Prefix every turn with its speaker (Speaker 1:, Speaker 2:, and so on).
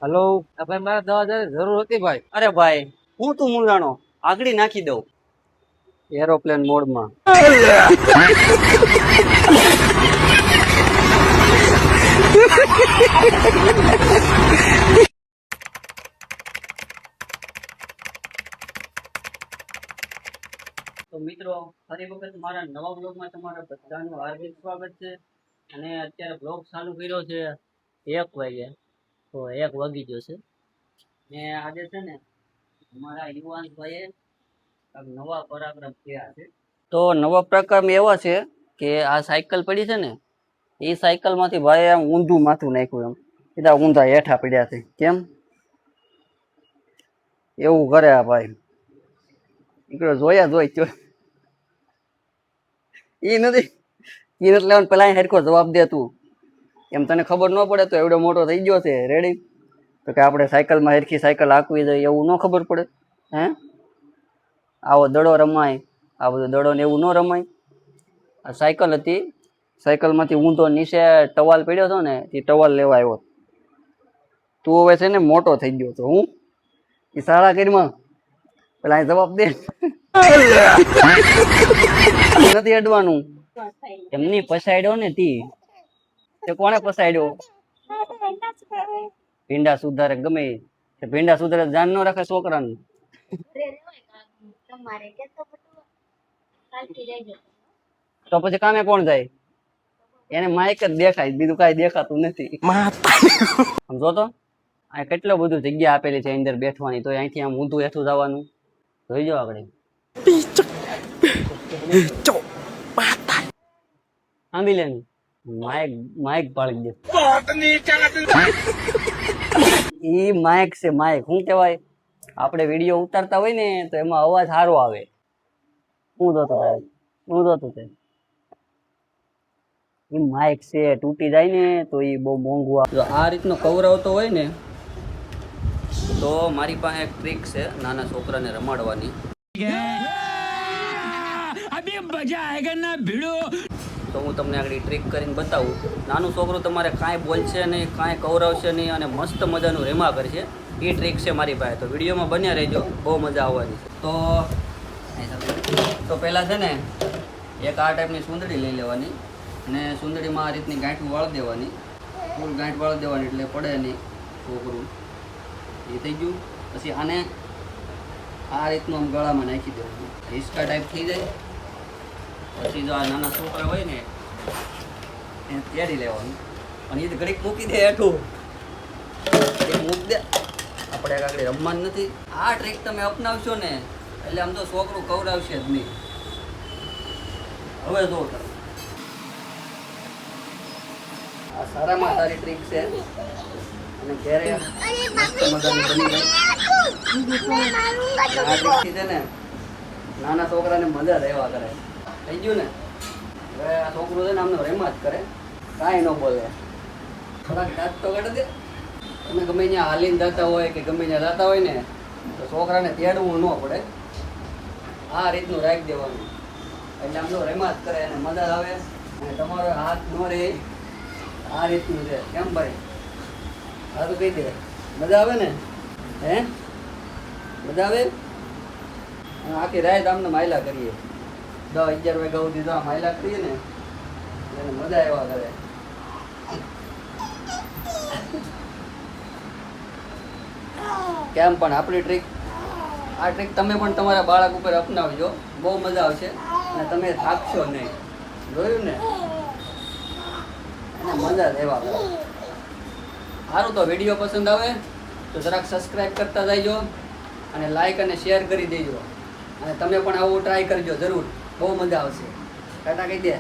Speaker 1: Hello ભાઈ, મારે 10,000 જરૂર હતી ભાઈ.
Speaker 2: અરે ભાઈ, હું તું મૂંઝાણો આગળી નાખી દઉં એરોપ્લેન મોડમાં. તો મિત્રો, ફરી વખત મારા નવા બ્લોગમાં તમારા બધાનું હાર્દિક સ્વાગત છે. અને અત્યારે બ્લોગ ચાલુ કર્યો છે 1 વાગે, તો 1 વાગી ગયો છે. ને આજે છે ને અમારા યુવાનભાઈએ નવા પરાક્રમ થયા છે. તો નવા પ્રકરણ એવા છે કે આ સાયકલ પડી છે ને, એ સાયકલ માંથી ભાઈ આમ ઊંધું માથું નાખ્યું. એમ સીધા ઊંધા હેઠા પડ્યા છે. કેમ એવું કરે આ ભાઈ? જોયા જોઈ એ નથી લેવાનું. પેલા હેરકો જવાબ દે તું. એમ તને ખબર ન પડે તો એવડો મોટો થઈ ગયો છે રેડી, તો કે આપણે સાયકલમાં હેરખી સાયકલ હાંકવી જોઈએ એવું ન ખબર પડે? હે આવો દડો રમાય, આ બધો દડો ને એવું ન રમાય. આ સાયકલ હતી, સાયકલમાંથી ઊંધો નીચે ટવાલ પડ્યો હતો ને, એ ટવાલ લેવા આવ્યો. તું હવે છે ને મોટો થઈ ગયો તો હું એ શાળા કરીમાં પેલા જવાબ દે. નથી અડવાનું. એમની પસાડ્યો ને તી તે કોણે પસાડ્યો? ભીંડા સુધારે ગમે તે ભીંડા સુધારે જાન ન રાખે છોકરાનું. તો પછી કામે કોણ જાય? એને માઇક જ દેખાય, બીજું કઈ દેખાતું નથી. સમજો તો આ કેટલો બધું જગ્યા આપેલી છે અંદર બેઠવાની, તો અહીંથી આમ ઊંધું હેઠું જવાનું. જોઈ જાઓ આપણે આંબીલેન માઇક માઇક પાડી દે. ઈ માઇક છે માઇક. શું કહેવાય? આપણે વિડીયો ઉતારતા હોય ને તો એમાં અવાજ સારો આવે. હું જોતો તે ઈ માઇક છે, તૂટી જાય ને તો ઈ બહુ મોંઘું આવે. આ રીતનો કવર આવતો હોય ને તો મારી પાસે એક ટ્રીક છે નાના છોકરાને રમાડવાની. તો હું તમને આગળ ટ્રીક કરીને બતાવું. નાનું છોકરું તમારે કાંઈ બોલશે નહીં, કાંઈ કવરાવશે નહીં અને મસ્ત મજાનું રેમા કરશે. એ ટ્રીક છે મારી પાસે. તો વિડીયોમાં બન્યા રહેજો, બહુ મજા આવવાની છે. તો પહેલાં છે ને એક આ ટાઈપની સુંદડી લઈ લેવાની અને સુંદડીમાં આ રીતની ગાંઠ વાળી દેવાની. ફૂલ ગાંઠ વાળી દેવાની એટલે પડે નહીં છોકરું. એ થઈ ગયું. પછી આને આ રીતનું આમ ગળામાં નાખી દેવાનું. હિસકા ટાઈપ થઈ જાય. પછી જો આ નાના છોકરા હોય ને એને તેડી લેવાનું અને એ ઘડીક મૂકી દે હેઠું. એ મૂકી દે. આપણે આગળ રમવાનું નથી. આ ટ્રીક તમે અપનાવશો ને એટલે આમ તો છોકરું કવરાવશે જ નહીં. હવે જો તમે આ સારામાં સારી ટ્રીક છે અને ઘેરે મસ્ત મજાની બની જાય. આ ટ્રીકથી છે ને નાના છોકરાને મજા રહેવા કરે. થઈ ગયું ને? હવે આ છોકરું છે ને આમને રેમા જ કરે, કાંઈ ન બોલે. થોડાક દાંત તો કાઢી દે. તમે ગમે ત્યાં હાલીને જતા હોય કે ગમે ત્યાં જતા હોય ને તો છોકરાને તેડવું ન પડે. આ રીતનું રાખી દેવાનું એટલે આમ તો રેમા જ કરે અને મજા આવે. અને તમારો હાથ ન રહે. આ રીતનું છે. કેમ ભાઈ? હા તો કહી દે. મજા આવે ને? હે મજા આવે? આખી રાત આમને માયલા કરીએ. 10-11 વાગ્યા સુધી તો માયલા કરીએ ને એને મજા આવ્યા કરે. કેમ પણ આપણી ટ્રીક, આ ટ્રીક તમે પણ તમારા બાળક ઉપર અપનાવજો, બહુ મજા આવશે અને તમે થાકશો નહીં. જોયું ને? એને મજા લેવા કરે. સારું, તો વિડીયો પસંદ આવે તો જરાક સબસ્ક્રાઈબ કરતા જઈજો અને લાઈક અને શેર કરી દેજો. અને તમે પણ આવું ટ્રાય કરજો જરૂર, બહુ મજા આવશે. ટાટા કહી દે.